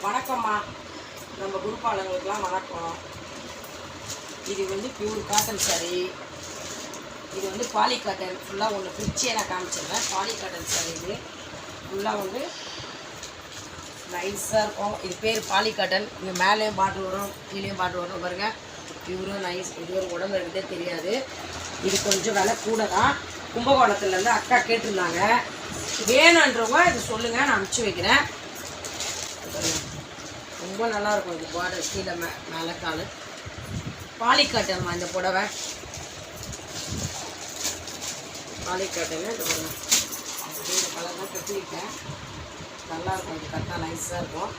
வணக்கம்மா. நம்ம குருப்பாளங்களுக்கெல்லாம் வணக்கம். இது வந்து பியூர் காட்டன் சாரீ. இது வந்து பாலி காட்டன் ஃபுல்லாக ஒன்று பிரிச்சியே நான் காமிச்சிடுறேன். பாலி காட்டன் சாரீ இது ஃபுல்லாக வந்து நைஸாக இருக்கும். இது பேர் பாலி காட்டன். இங்கே மேலேயும் பாட்டில் வரும், கீழேயும் பாட்டில் வரும் பாருங்கள். பியூரும் நைஸ். இது ஒரு உடம்பு எடுத்தே தெரியாது. இது கொஞ்சம் விலை கூட தான். கும்பகோணத்துலேருந்து அக்கா கேட்டிருந்தாங்க. வேணுன்றவங்க இது சொல்லுங்கள், நான் அனுப்பிச்சி வைக்கிறேன். ரொம்ப நல்லாயிருக்கும். இது பார்டர் கீழே மேலே கால் பாலி காட்டன்மா. இந்த புடவை பாலி காட்டன்னு இது பாருங்கள். இந்த கலர் தான் கட்டியிருக்கேன். நல்லாயிருக்கும். இது கட்டா நைஸாக இருக்கும்.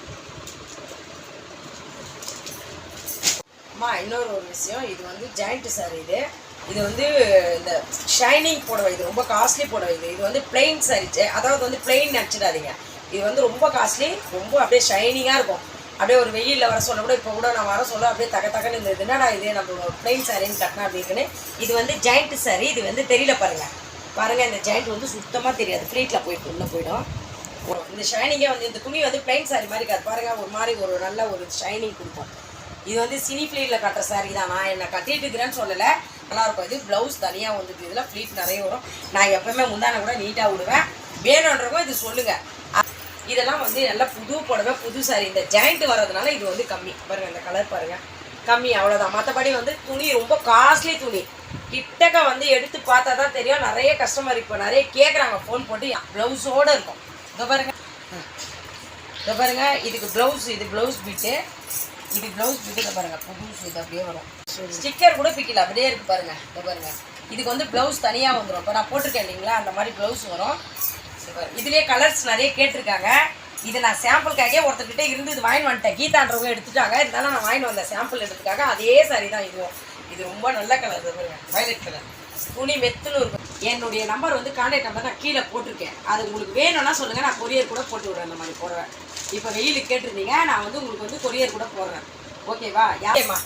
அம்மா இன்னொரு விஷயம், இது வந்து ஜாயிண்ட் சாரி. இது வந்து இந்த ஷைனிங் புடவை. இது ரொம்ப காஸ்ட்லி புடவை. இது வந்து பிளெயின் சாரி. அதாவது வந்து பிளெயின் நினச்சிடாதீங்க. இது வந்து ரொம்ப காஸ்ட்லி. ரொம்ப அப்படியே ஷைனிங்காக இருக்கும். அப்படியே ஒரு வெயிலில் வர சொல்ல கூட, இப்போ கூட நான் வர சொல்ல அப்படியே தக்கன்னு இந்த என்னடா இது நம்ம பிளெயின் சாரின்னு கட்டினா அப்படிங்குன்னு. இது வந்து ஜாயிண்ட் சாரி. இது வந்து தெரியல பாருங்கள். இந்த ஜாயிண்ட் வந்து சுத்தமாக தெரியாது. ஃப்ளீட்டில் போயிட்டு உள்ளே போயிடும். இந்த ஷைனிங்கே வந்து இந்த துணி வந்து பிளெயின் சாரி மாதிரி இருக்காது பாருங்கள். ஒரு மாதிரி ஒரு நல்ல ஒரு ஷைனிங் கொடுக்கும். இது வந்து சினி ஃப்ளீட்டில் கட்டுற சாரி தான். நான் என்ன கட்டிட்டு இருக்கிறேன்னு சொல்லலை. நல்லாயிருக்கும். இது ப்ளவுஸ் தனியாக வந்துருக்கு. இதில் ஃப்ளீட் நிறைய வரும். நான் எப்போவுமே முந்தான கூட நீட்டாக விடுவேன். வேணுன்றவங்க இது சொல்லுங்கள். இதெல்லாம் வந்து நல்லா புது புடவை, புது சாரி. இந்த ஜாயிண்ட் வர்றதுனால இது வந்து கம்மி பாருங்கள். இந்த கலர் பாருங்கள், கம்மி, அவ்வளோதான். மற்றபடி வந்து துணி ரொம்ப காஸ்ட்லி துணி. கிட்டக்க வந்து எடுத்து பார்த்தா தான் தெரியும். நிறைய கஸ்டமர் இப்போ நிறைய கேட்குறாங்க ஃபோன் போட்டு. ப்ளவுஸோடு இருக்கும். இதை பாருங்கள். இதுக்கு ப்ளவுஸ், இது ப்ளவுஸ் பீட்டு. இது ப்ளவுஸ் பீட்டு பாருங்கள். புதுசு இது அப்படியே வரும். ஸ்டிக்கர் கூட பிக்கல, அப்படியே இருக்குது பாருங்கள். இதை பாருங்கள். இதுக்கு வந்து ப்ளவுஸ் தனியாக வந்துடும். இப்போ நான் போட்டிருக்கேன் இல்லைங்களா, அந்த மாதிரி ப்ளவுஸ் வரும். இதுலேயே கலர்ஸ் நிறைய கேட்டிருக்காங்க. இது நான் சாம்பிளுக்காகவே ஒருத்தர்கிட்ட இருந்து இது வாங்கி வந்துட்டேன். கீதான்றவங்க எடுத்துட்டாங்க. இருந்தாலும் நான் வாங்கி வந்தேன் சாம்பிள் எடுத்துக்காக. அதே சாரி தான் இதுவும். இது ரொம்ப நல்ல கலர். Violet colour. துணி மெத்துன்னு இருக்கும். என்னுடைய நம்பர் வந்து கான்டாக்ட் நம்பர் நான் கீழே போட்டிருக்கேன். அது உங்களுக்கு வேணும்னா சொல்லுங்கள், நான் கொரியர் கூட போட்டு விடுறேன். அந்த மாதிரி போடுவேன். இப்போ வெயிலுக்கு கேட்டிருந்தீங்க, நான் வந்து உங்களுக்கு வந்து கொரியர் கூட போடுறேன். ஓகேவா? யாரேம்மா